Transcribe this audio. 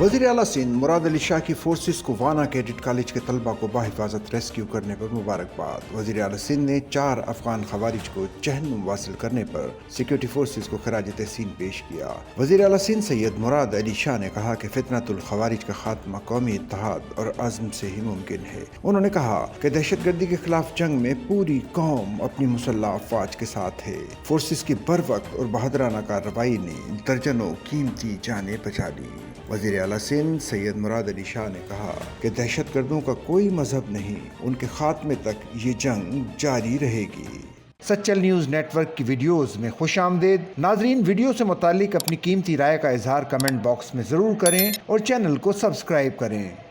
वज़ीर आला सिंध मुराद अली शाह की फोर्सेस को वाना कैडेट कॉलेज के तलबा को बाहिफाजत रेस्क्यू करने पर मुबारकबाद। वज़ीर आला सिंध ने 4 अफगान खवारिज को जहन्नुम वासिल करने पर सिक्योरिटी फोर्सेस को खराज तहसीन पेश किया। वज़ीर आला सिंध सैयद मुराद अली शाह ने कहा कि फितनतुल खवारिज का खात्मा कौमी इत्तेहाद और अज़्म से ही मुमकिन है। उन्होंने कहा कि दहशतगर्दी के खिलाफ जंग में पूरी कौम अपनी मुसल्लह अफवाज के साथ है। फोर्सेस की बरवक्त और बहादुराना कार्रवाई ने दर्जनों कीमती जानें बचा ली। वज़ीर आला सिंध सैयद मुराद अली शाह ने कहा कि दहशतगर्दों का कोई मजहब नहीं, उनके खात्मे तक ये जंग जारी रहेगी। सच्चल न्यूज़ नेटवर्क की वीडियोस में खुशामदीद। नाजरीन, वीडियो से मुतालिक अपनी कीमती राय का इजहार कमेंट बॉक्स में ज़रूर करें और चैनल को सब्सक्राइब करें।